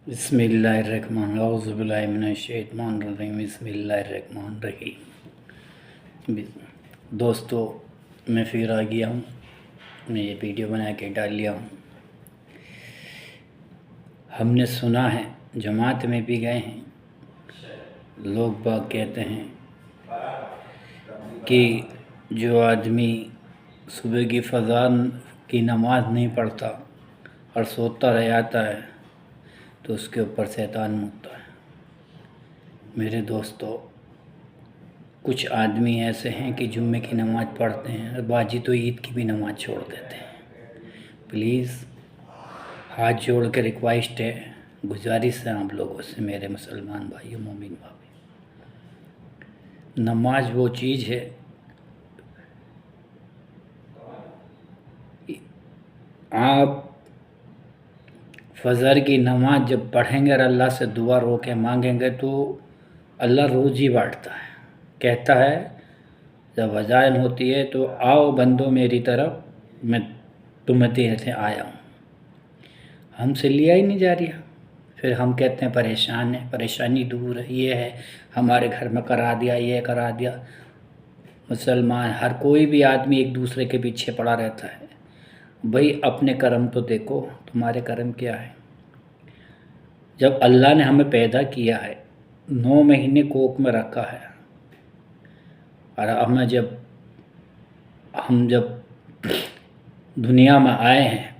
बिस्मिल्लाहिर्रहमान औज़ुबिल्लाहि मिनश्शैतानिर्रजीम बिस्मिल्लाहिर्रहमानिर्रहीम। दोस्तों, मैं फिर आ गया हूँ। मैं ये वीडियो बना के डाल लिया हूँ। हमने सुना है, जमात में भी गए हैं, लोग बाग कहते हैं कि जो आदमी सुबह की फ़ज़ान की नमाज नहीं पढ़ता और सोता रह जाता है तो उसके ऊपर शैतान मुतता है। मेरे दोस्तों, कुछ आदमी ऐसे हैं कि जुम्मे की नमाज़ पढ़ते हैं और बाजी तो ईद की भी नमाज़ छोड़ देते हैं। प्लीज़ हाथ जोड़ के रिक्वेस्ट है, गुजारिश है आप लोगों से, मेरे मुसलमान भाइयों, मोमिन भाई, नमाज वो चीज़ है, आप फजर की नमाज जब पढ़ेंगे और अल्लाह से दुआ रो के मांगेंगे तो अल्लाह रोज़ी बांटता है। कहता है जब अज़ान होती है तो आओ बंदो मेरी तरफ, मैं तुम्हें देने आया हूँ। हमसे लिया ही नहीं जा रहा। फिर हम कहते हैं परेशान है, परेशानी दूर है, ये है, हमारे घर में करा दिया, ये करा दिया। मुसलमान हर कोई भी आदमी एक दूसरे के पीछे पड़ा रहता है। भाई अपने कर्म तो देखो, तुम्हारे कर्म क्या है। जब अल्लाह ने हमें पैदा किया है, 9 महीने कोख में रखा है, और हम जब दुनिया में आए हैं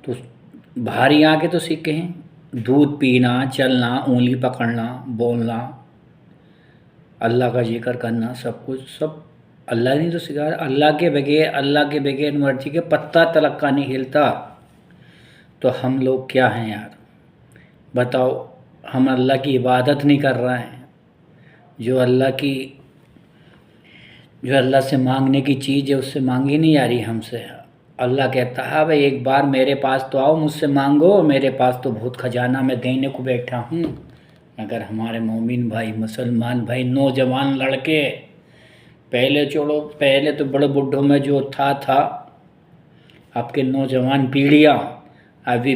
तो भारी आके तो सीखे हैं, दूध पीना, चलना, उंगली पकड़ना, बोलना, अल्लाह का जिक्र करना, सब कुछ सब अल्लाह ने तो सिखाया। अल्लाह के बगैर मर्जी के पत्ता तलक का नहीं हिलता। तो हम लोग क्या हैं यार, बताओ। हम अल्लाह की इबादत नहीं कर रहे हैं। जो अल्लाह से मांगने की चीज़ है उससे मांगी नहीं जा रही हमसे। अल्लाह कहता है भाई एक बार मेरे पास तो आओ, मुझसे मांगो, मेरे पास तो बहुत खजाना मैं देने को बैठा हूँ। अगर हमारे मोमिन भाई, मुसलमान भाई, नौजवान लड़के, पहले छोड़ो, पहले तो बड़े बुढ़ों में जो था, आपके नौजवान पीढ़ियाँ अभी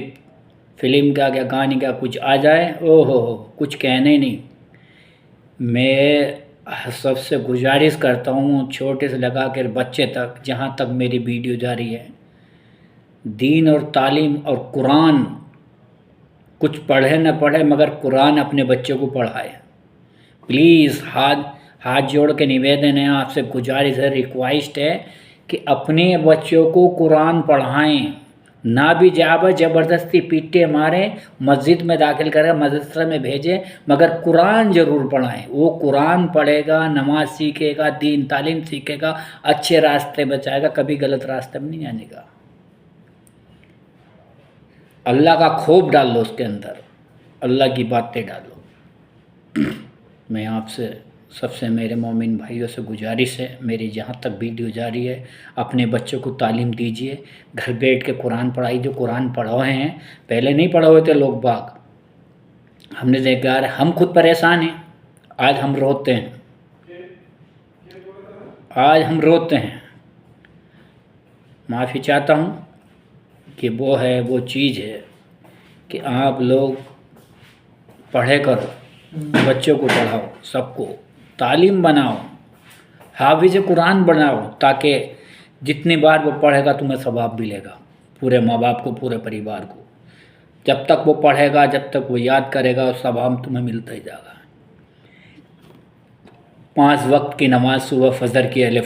फिल्म का क्या, गाने का कुछ आ जाए, ओहो कुछ कहने नहीं। मैं सबसे गुजारिश करता हूँ, छोटे से लगा कर बच्चे तक, जहाँ तक मेरी वीडियो जा रही है, दीन और तालीम और कुरान, कुछ पढ़े न पढ़े मगर कुरान अपने बच्चों को पढ़ाए। प्लीज़ हाथ जोड़ के निवेदन है, आपसे गुजारिश है, रिक्वेस्ट है कि अपने बच्चों को कुरान पढ़ाएं। ना भी जाब ज़बरदस्ती पीटे मारें, मस्जिद में दाखिल करें, मदरसा में भेजें, मगर कुरान ज़रूर पढ़ाएं। वो कुरान पढ़ेगा, नमाज सीखेगा, दीन तालीम सीखेगा, अच्छे रास्ते बचाएगा, कभी गलत रास्ते में नहीं आने का। अल्लाह का खौफ डाल लो उसके अंदर, अल्लाह की बातें डालो। मैं आपसे सबसे, मेरे मोमिन भाइयों से गुजारिश है, मेरी जहाँ तक वीडियो जा रही है, अपने बच्चों को तालीम दीजिए, घर बैठ के कुरान पढ़ाई। जो कुरान पढ़े हैं, पहले नहीं पढ़े हुए थे लोग बाग, हमने देखा यार, हम खुद परेशान हैं। आज हम रोते हैं, माफ़ी चाहता हूँ कि वो चीज़ है कि आप लोग पढ़े करो, बच्चों को पढ़ाओ, सबको तालीम बनाओ, हाफिज़ कुरान बनाओ, ताकि जितनी बार वो पढ़ेगा तुम्हें सवाब मिलेगा, पूरे माँ बाप को, पूरे परिवार को। जब तक वो पढ़ेगा, जब तक वो याद करेगा, सवाब तुम्हें मिलता ही जाएगा। 5 वक्त की नमाज सुबह फ़जर की, अहले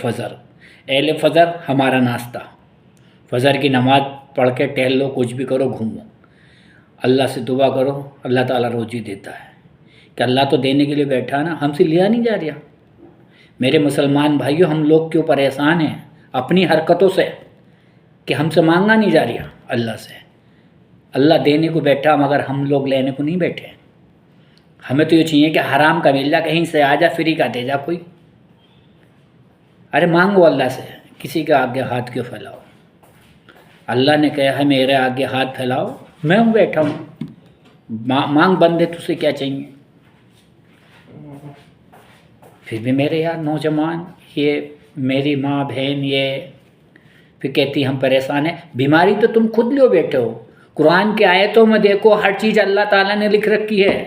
फ़जर हमारा नाश्ता, फ़जर की नमाज पढ़ के टहल लो, कुछ भी करो, घूमो, अल्लाह से दुआ करो, अल्लाह ताला रोज़ी देता है। कि अल्लाह तो देने के लिए बैठा है ना, हमसे लिया नहीं जा रहा। मेरे मुसलमान भाइयों, हम लोग क्यों परेशान हैं अपनी हरकतों से कि हमसे मांगा नहीं जा रहा अल्लाह से। अल्लाह देने को बैठा मगर हम लोग लेने को नहीं बैठे। हमें तो ये चाहिए कि हराम का मिल जा, कहीं से आ जा, फ्री का दे जा कोई। अरे मांगो अल्लाह से, किसी के आगे हाथ क्यों फैलाओ। अल्लाह ने कहा है मेरे आगे हाथ फैलाओ, मैं हूँ बैठा हूँ, मांग बंदे, तुझसे क्या चाहिए। फिर भी मेरे यार नौजवान, ये मेरी माँ बहन, ये फिर कहती हम परेशान हैं। बीमारी तो तुम खुद लो बैठे हो, कुरान की आयतों में देखो हर चीज़ अल्लाह ताला ने लिख रखी है,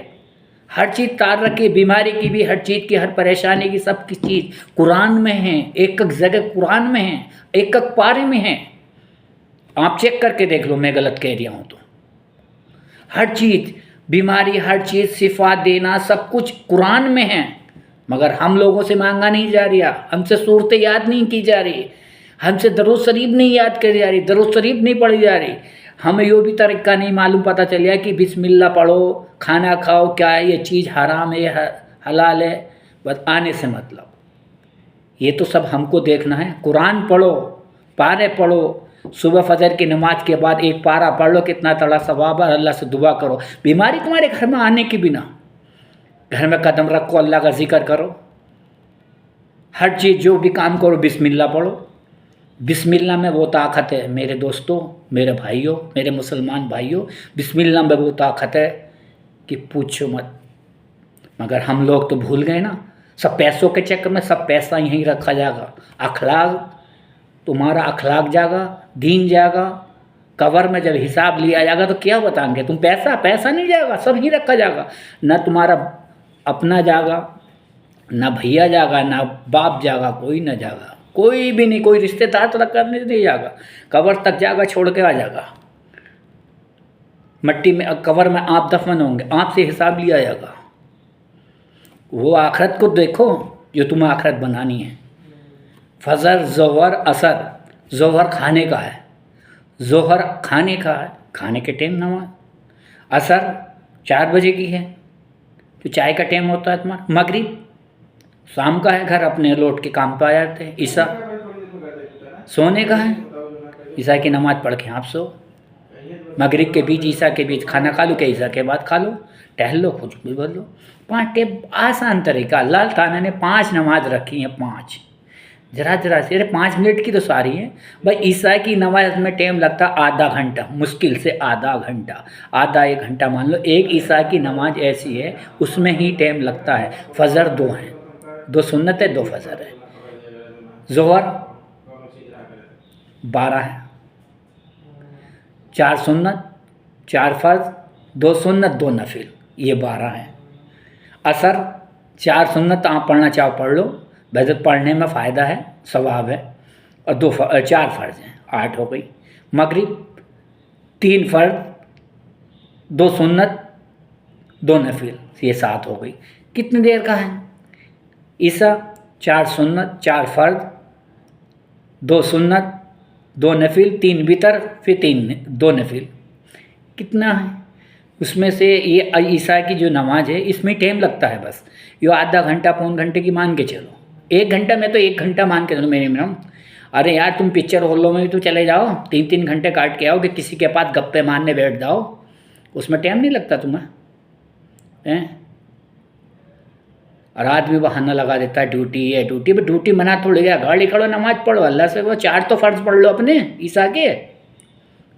हर चीज़ तार रखी, बीमारी की भी, हर चीज़ की, हर परेशानी की, सब की चीज़ कुरान में है। एक एक जगह कुरान में है, एक एक पारे में है। आप चेक करके देख लो, मैं गलत कह रहा हूँ तो। हर चीज़, बीमारी, हर चीज़, शिफा देना, सब कुछ कुरान में है। मगर हम लोगों से मांगा नहीं जा रहा, हमसे सूरतें याद नहीं की जा रही, हमसे दरूद शरीफ नहीं याद करी जा रही, दरूद शरीफ नहीं पढ़ी जा रही। हमें यो भी तरीका नहीं मालूम पता चल गया कि बिस्मिल्लाह पढ़ो, खाना खाओ, क्या है ये चीज़, हराम है हलाल है, बस आने से मतलब। ये तो सब हमको देखना है। कुरान पढ़ो, पारे पढ़ो, सुबह फजर की नमाज के बाद एक पारा पढ़ लो, कितना तड़ा सवाब है। अल्लाह से दुआ करो, बीमारी तुम्हारे घर में आने की बिना, घर में कदम रखो, अल्लाह का जिक्र करो, हर चीज़ जो भी काम करो बिस्मिल्लाह पढ़ो। बिस्मिल्लाह में वो ताकत है मेरे दोस्तों, मेरे भाइयों, मेरे मुसलमान भाइयों, बिस्मिल्लाह में वो ताकत है कि पूछो मत। मगर हम लोग तो भूल गए ना, सब पैसों के चक्कर में सब पैसा यहीं रखा जाएगा। अखलाक, तुम्हारा अखलाक जाएगा, दीन जाएगा। कबर में जब हिसाब लिया जाएगा तो क्या बताएंगे तुम? पैसा नहीं जाएगा, सब ही रखा जाएगा। ना तुम्हारा अपना जाएगा, ना भैया जाएगा, ना बाप जाएगा, कोई ना जाएगा, कोई भी नहीं, कोई रिश्तेदार तक करने नहीं जाएगा। कबर तक जाएगा, छोड़ के आ जाएगा। मट्टी में, कबर में आप दफन होंगे, आपसे हिसाब लिया जाएगा। वो आखिरत को देखो जो तुम्हें आखिरत बनानी है। फजर, जोहर, असर। जोहर खाने का है, जोहर खाने का है, खाने के टाइम नमाज। असर 4 बजे की है, तो चाय का टाइम होता है तुम्हारा। मगरिब शाम का है, घर अपने लौट के काम पर आ जाते हैं। ईशा सोने का है, ईशा की नमाज़ पढ़ के आप सो। मगरिब के बीच, ईशा के बीच खाना खा लो, क्या ईशा के बाद खा लो, टहल लो, कुछ भी बोल लो। 5 टेप आसान तरीका, अल्लाह ताला ने 5 नमाज रखी हैं, 5 जरा से। अरे 5 मिनट की तो सारी है भाई। ईशा की नमाज में टाइम लगता आधा घंटा, मुश्किल से आधा घंटा, आधा 1 घंटा मान लो। एक ईशा की नमाज ऐसी है उसमें ही टाइम लगता है। फजर 2 हैं, 2 सुन्नत है, 2 फजर है। जोहर 12 है, 4 सुन्नत, 4 फर्ज, 2 सुन्नत, 2 नफिल, ये 12 हैं। असर 4 सुन्नत आप पढ़ना चाहो पढ़ लो, वैसे पढ़ने में फ़ायदा है, सवाब है। और 4 फ़र्ज हैं, 8 हो गई। मगरिब 3 फ़र्ज, 2 सुन्नत, 2 नफिल, ये 7 हो गई। कितनी देर का है? ईशा 4 सुन्नत, 4 फ़र्ज, 2 सुन्नत, 2 नफिल, 3 वितर, फिर 2 नफिल। कितना है उसमें से? ये ईशा की जो नमाज है इसमें टाइम लगता है बस, यो आधा घंटा, पौन घंटे की मान के चलो। 1 घंटा में तो 1 घंटा मान के चलो मेरे मैडम। अरे यार तुम पिक्चर हॉलों में तो चले जाओ, 3-3 घंटे काट के आओ कि किसी के पास गप्पे मारने बैठ जाओ, उसमें टाइम नहीं लगता तुम्हें हैं? और आदमी बहाना लगा देता है ड्यूटी है, ड्यूटी मना थोड़ी गया, गाड़ी खड़ो नमाज पढ़ो, अल्लाह से वो 4 तो फ़र्ज पढ़ लो अपने ईशा के।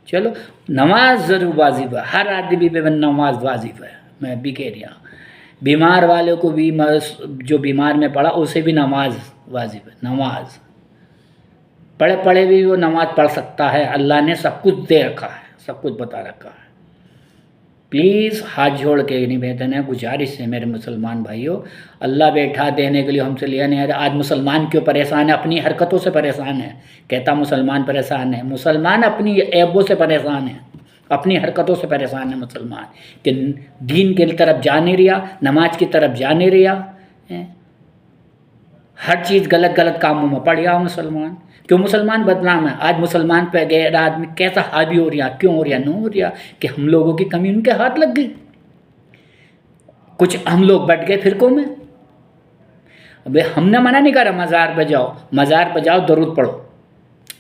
चलो नमाज ज़रूर वाजिब है, हर आदमी पे नमाज वाजिब है। मैं भी कह रहा हूँ, बीमार वाले को भी, जो बीमार में पड़ा उसे भी नमाज वाजिब है। नमाज पढ़े भी वो नमाज पढ़ सकता है, अल्लाह ने सब कुछ दे रखा है, सब कुछ बता रखा है। प्लीज़ हाथ जोड़ के निवेदन है, गुजारिश है मेरे मुसलमान भाइयों, अल्लाह बैठा देने के लिए हमसे लिया नहीं है। आज मुसलमान क्यों परेशान है? अपनी हरकतों से परेशान है। कहता मुसलमान परेशान है, मुसलमान अपनी ऐबों से परेशान है, अपनी हरकतों से परेशान है मुसलमान, कि दीन की तरफ जा नहीं रहा, नमाज की तरफ जा नहीं रहा, हर चीज़ गलत कामों में पड़ गया मुसलमान। क्यों मुसलमान बदनाम है? आज मुसलमान पे गैर आदमी कैसा हावी हो रहा, क्यों हो रहा? नहीं हो रहा कि हम लोगों की कमी उनके हाथ लग गई, कुछ हम लोग बैठ गए फिरकों में। अबे हमने मना नहीं करा मज़ार पे जाओ, दरूद पढ़ो,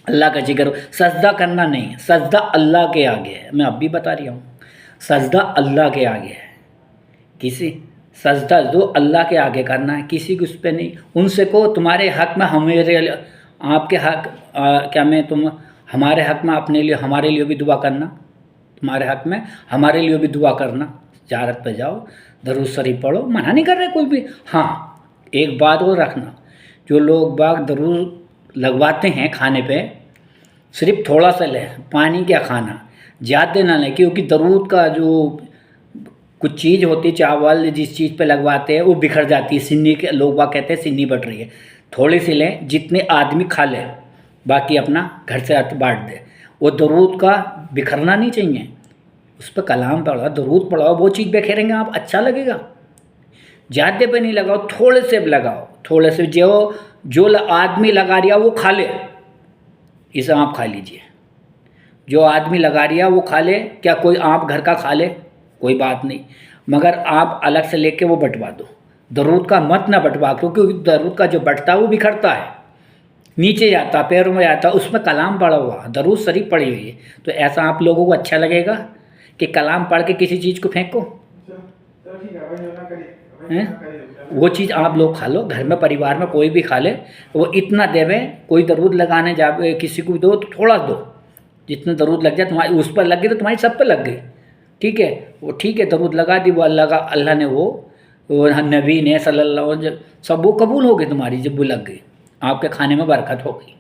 अल्लाह का जिक्र, सजदा करना नहीं है, सजदा अल्लाह के आगे है। मैं अब भी बता रही हूँ, सजदा अल्लाह के आगे है। किसी सजदा जो अल्लाह के आगे करना है, किसी के उस पर नहीं। उनसे को तुम्हारे हक में, हमारे आपके हक क्या मैं तुम हमारे हक में अपने लिए, हमारे लिए भी दुआ करना, तुम्हारे हक में हमारे लिए भी दुआ करना। ज़ियारत पे जाओ, दरूद शरीफ पढ़ो, मना नहीं कर रहे कोई भी। हाँ एक बात और रखना, जो लोग बाग दरूद लगवाते हैं खाने पे, सिर्फ थोड़ा सा ले, पानी क्या खाना, ज़्यादा ना लें, क्योंकि दरूद का जो कुछ चीज़ होती है, चावल जिस चीज़ पे लगवाते हैं वो बिखर जाती है, सिन्नी के लोग बाग कहते हैं सिन्नी बट रही है। थोड़ी सी लें जितने आदमी खा ले, बाकी अपना घर से बांट दे। वो दरूद का बिखरना नहीं चाहिए, उस पर कलाम पढ़ाओ, दरूद पढ़ाओ, वो चीज़ बिखेरेंगे आप, अच्छा लगेगा। ज़्यादा पे नहीं लगाओ, थोड़े से लगाओ, थोड़े से जो आदमी लगा रिया वो खा ले, इसे आप खा लीजिए। जो आदमी लगा रिया वो खा ले, क्या कोई आप घर का खा ले कोई बात नहीं, मगर आप अलग से लेके वो बंटवा दो। दरूद का मत ना बंटवा, क्योंकि दरूद का जो बंटता है वो बिखरता है, नीचे जाता, पैरों में जाता, उसमें कलाम पड़ा हुआ, दरूद शरीफ पड़ी हुई है। तो ऐसा आप लोगों को अच्छा लगेगा कि कलाम पढ़ के किसी चीज़ को फेंको? वो चीज़ आप लोग खा लो, घर में परिवार में कोई भी खा ले, वो इतना देवे। कोई दरूद लगाने जा किसी को दो तो थोड़ा दो, जितना दरूद लग जाए, तुम्हारी उस पर लग गई तो तुम्हारी सब पे लग गई, ठीक है। वो ठीक है, दरूद लगा दी, वो अल्लाह ने वो नबी ने सल्लल्लाहु अलैहि वसल्लम सब वो कबूल हो गई तुम्हारी, जब वो लग गई आपके खाने में बरकत हो गई,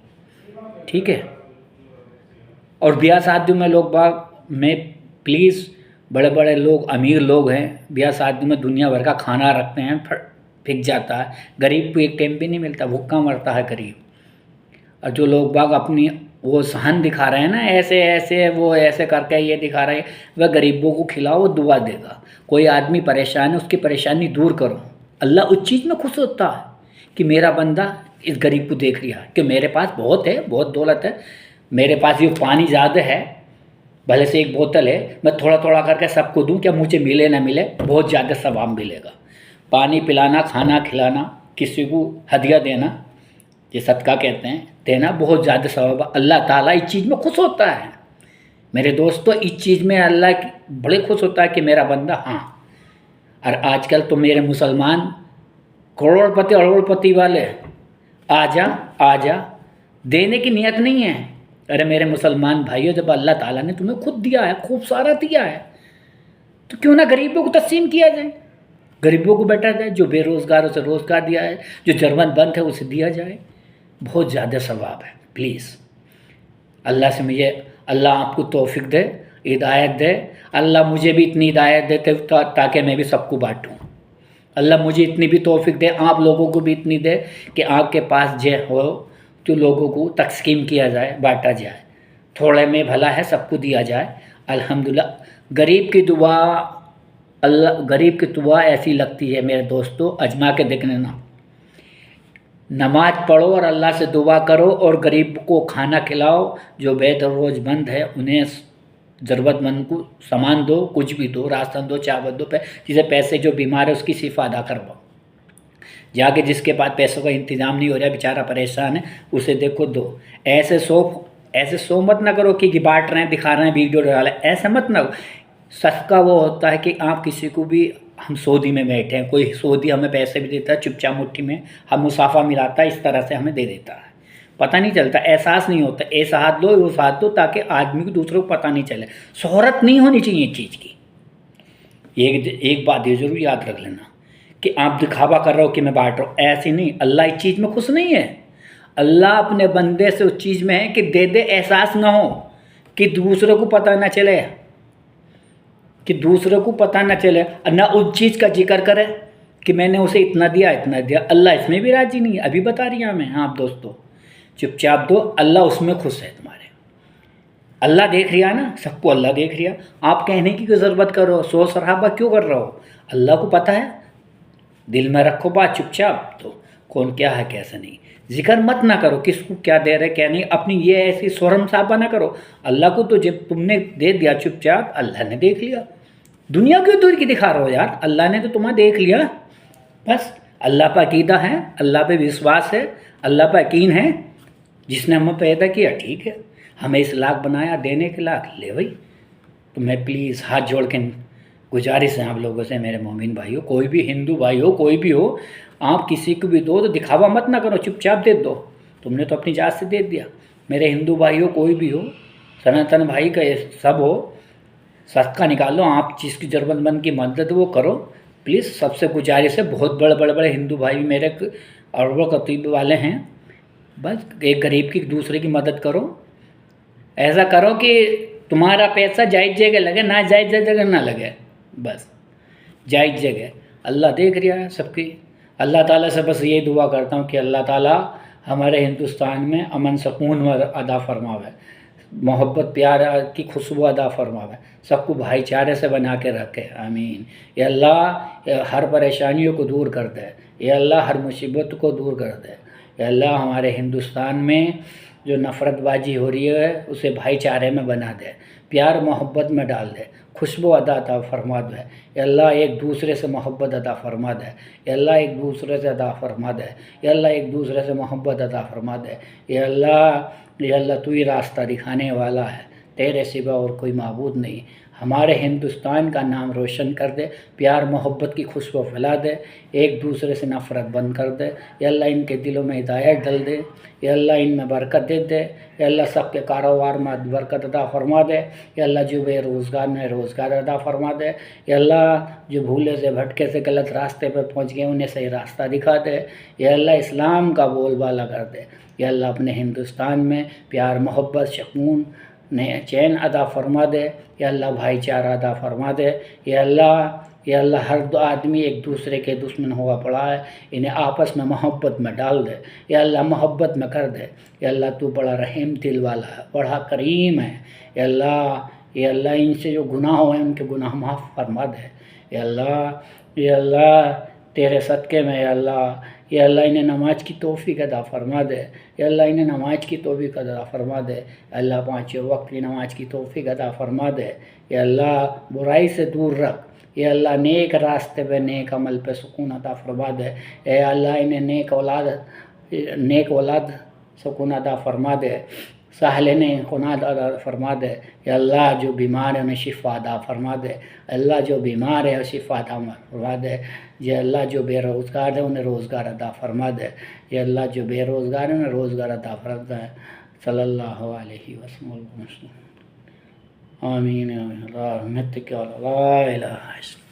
ठीक है। और ब्याह शादियों में लोग बाग में प्लीज़, बड़े बड़े लोग अमीर लोग हैं, ब्याह शादी में दुनिया भर का खाना रखते हैं, फिक जाता है, गरीब को एक टाइम भी नहीं मिलता, भूखा मरता है गरीब। और जो लोग बाग अपनी वो सहन दिखा रहे हैं ना, ऐसे ऐसे वो ऐसे करके ये दिखा रहे हैं, वह गरीबों को खिलाओ, वो दुआ देगा। कोई आदमी परेशान है, उसकी परेशानी दूर करो, अल्लाह उस चीज़ में खुश होता है कि मेरा बंदा इस गरीब को देख रहा है, कि मेरे पास बहुत है, बहुत दौलत है, मेरे पास ये पानी ज़्यादा है, भले से एक बोतल है, मैं थोड़ा थोड़ा करके सबको दूं, क्या मुझे मिले ना मिले, बहुत ज़्यादा सवाब मिलेगा। पानी पिलाना, खाना खिलाना, किसी को हदिया देना, ये सदका कहते हैं, देना बहुत ज़्यादा सवाब। अल्लाह ताला इस चीज़ में खुश होता है मेरे दोस्तों, इस चीज़ में अल्लाह बड़े खुश होता है कि मेरा बंदा, हाँ। और आजकल तो मेरे मुसलमान करोड़पति अरोड़पति वाले आजा देने की नियत नहीं है। अरे मेरे मुसलमान भाइयों, जब अल्लाह ताला ने तुम्हें खुद दिया है, खूब सारा दिया है, तो क्यों ना गरीबों को तस्लीम किया जाए, गरीबों को बैठा जाए, जो बेरोज़गार उसे रोज़गार दिया है, जो जरूरतमंद है उसे दिया जाए, बहुत ज़्यादा सवाब है। प्लीज़ अल्लाह से मुझे, अल्लाह आपको तौफीक दे, हिदायत दे, अल्लाह मुझे भी इतनी हिदायत दे ताकि मैं भी सबको बांटूँ। अल्लाह मुझे इतनी भी तौफीक दे, आप लोगों को भी इतनी दे कि आपके पास जो हो तो लोगों को तकसीम किया जाए, बांटा जाए, थोड़े में भला है, सबको दिया जाए। अल्हम्दुलिल्लाह गरीब की दुआ, अल्लाह गरीब की दुआ ऐसी लगती है मेरे दोस्तों, अजमा के देखने ना। नमाज पढ़ो और अल्लाह से दुआ करो, और गरीब को खाना खिलाओ, जो बेदरोजमंद है उन्हें ज़रूरतमंद को सामान दो, कुछ भी दो, राशन दो, चावल दो, जिसे पैसे, जो बीमार है उसकी शिफा अदा करवाओ। जाके जिसके पास पैसों का इंतज़ाम नहीं हो रहा, बेचारा परेशान है, उसे देखो दो। ऐसे सो मत ना करो कि बांट रहे हैं, दिखा रहे हैं, वीडियो डाला, ऐसा मत ना। सदका वो होता है कि आप किसी को भी, हम सऊदी में बैठे हैं, कोई सऊदी हमें पैसे भी देता है चुपचाप मुट्ठी में, हम मुसाफा मिलाता है, इस तरह से हमें दे देता है, पता नहीं चलता, एहसास नहीं होता, ऐसा हाथ दो वो हाथ दो, ताकि आदमी को दूसरों को पता नहीं चले। शोहरत नहीं होनी चाहिए इस चीज़ की। एक बात ये जरूर याद रख लेना कि आप दिखावा कर रहे हो कि मैं बांट रहा हूँ, ऐसी नहीं। अल्लाह इस चीज़ में खुश नहीं है, अल्लाह अपने बंदे से उस चीज़ में है कि दे दे, एहसास ना हो, कि दूसरों को पता ना चले, कि दूसरों को पता ना चले, ना उस चीज़ का जिक्र करे कि मैंने उसे इतना दिया इतना दिया। अल्लाह इसमें भी राज़ी नहीं है, अभी बता रही हूँ मैं। हाँ दोस्तों, चुपचाप दो, अल्लाह उसमें खुश है तुम्हारे। अल्लाह देख रिया ना, सबको अल्लाह देख रिया, आप कहने की क्यों ज़रूरत करो, शोर शराबा क्यों कर रहे हो, अल्लाह को पता है, दिल में रखो बात चुपचाप। तो कौन क्या है कैसा नहीं, जिक्र मत ना करो किसको क्या दे रहे क्या नहीं, अपनी ये ऐसी शर्म साफा ना करो। अल्लाह को तो जब तुमने दे दिया चुपचाप, अल्लाह ने देख लिया, दुनिया क्यों दूर की दिखा रहे हो यार, अल्लाह ने तो तुम्हें देख लिया। बस अल्लाह पर अकीदा है, अल्लाह पे विश्वास है, अल्लाह पर यकीन है, जिसने हमें पैदा किया, ठीक है, हमें इस लायक बनाया, देने के लायक, ले भाई। तो मैं प्लीज़ हाथ जोड़ के गुजारिश है आप लोगों से, मेरे मोमिन भाइयों, कोई भी हिंदू भाई हो, कोई भी हो, आप किसी को भी दो तो दिखावा मत ना करो, चुपचाप दे दो। तुमने तो अपनी जात से दे दिया। मेरे हिंदू भाइयों, कोई भी हो, सनातन भाई का सब हो, सदका निकालो, आप जिसकी ज़रूरतमंद की मदद वो करो प्लीज़। सबसे गुजारिश है, बहुत बड़े हिंदू भाई मेरे अरबों कतीब वाले हैं, बस एक गरीब की दूसरे की मदद करो। ऐसा करो कि تمہارا پیسہ جائز جگہ لگے، نہ جائز جگہ نہ لگے، بس جائز جگہ اللہ دیکھ رہا ہے سب کی۔ اللہ تعالیٰ سے بس یہ دعا کرتا ہوں کہ اللہ تعالیٰ ہمارے ہندوستان میں امن سکون و عطا فرماوے، محبت پیار کی خوشبو عطا فرماوے، سب کو بھائی چارے سے بنا کے رکھے، آمین۔ یا اللہ ہر پریشانیوں کو دور کر دے، یا اللہ ہر مصیبت کو دور کر دے، یا اللہ ہمارے ہندوستان میں جو نفرت بازی ہو رہی ہے اسے بھائی چارے میں بنا دے، پیار محبت میں ڈال دے، خوشبو عطا فرما دے، یا اللہ ایک دوسرے سے محبت عطا فرما دے، یا اللہ ایک دوسرے سے عطا فرما دے، یا اللہ ایک دوسرے سے محبت عطا فرما دے، یا اللہ تو ہی راستہ دکھانے والا ہے، تیرے سوا اور کوئی معبود نہیں۔ ہمارے ہندوستان کا نام روشن کر دے، پیار محبت کی خوشبو پھیلا دے، ایک دوسرے سے نفرت بند کر دے، یا اللہ ان کے دلوں میں ہدایت ڈال دے، یا اللہ ان میں برکت دے دے، یا اللہ سب کے کاروبار میں برکت عطا فرما دے، یا اللہ جو بے روزگار میں روزگار عطا فرما دے، یا اللہ جو بھولے سے بھٹکے سے غلط راستے پہ پہنچ گئے انہیں صحیح راستہ دکھا دے، یا اللہ اسلام کا بول بالا کر دے، یا اللہ اپنے ہندوستان میں پیار محبت سکون چین عطا فرما دے، یا اللہ بھائی چارہ عطا فرما دے، یا اللہ ہر دو آدمی ایک دوسرے کے دشمن ہوا پڑا ہے انہیں آپس میں محبت میں ڈال دے، یا اللہ محبت میں کر دے، یا اللہ تو بڑا رحیم دل والا ہے، بڑا کریم ہے، یا اللہ ان سے جو گناہ ہوئے ان کے گناہ معاف فرما دے، یا اللہ تیرے صدقے میں یا اللہ انہیں نماز کی توفیق عطا فرما دے، یا اللہ انہیں نماز کی توفیق عطا فرما دے، اللہ پانچوں وقت کی نماز کی توفیق عطا فرما دے، یا اللہ برائی سے دور رکھ، یا اللہ نیک راستے پہ نیک عمل پہ سکون عطا فرما دے، اے اللہ انہیں نیک اولاد سکون عطا فرما دے، ساحلین قنات عطا فرما دے، یا اللہ جو بیمار ہے انہیں شفا عطا فرما دے، اللہ جو بیمار ہے شفا عطا فرما دے، یا اللہ جو بے روزگار ہے انہیں روزگار عطا فرما دے، یا اللہ جو بے روزگار ہے انہیں روزگار عطا فرما دے، صلی اللہ علیہ وسلم، آمین، رحمتک لا الہ الا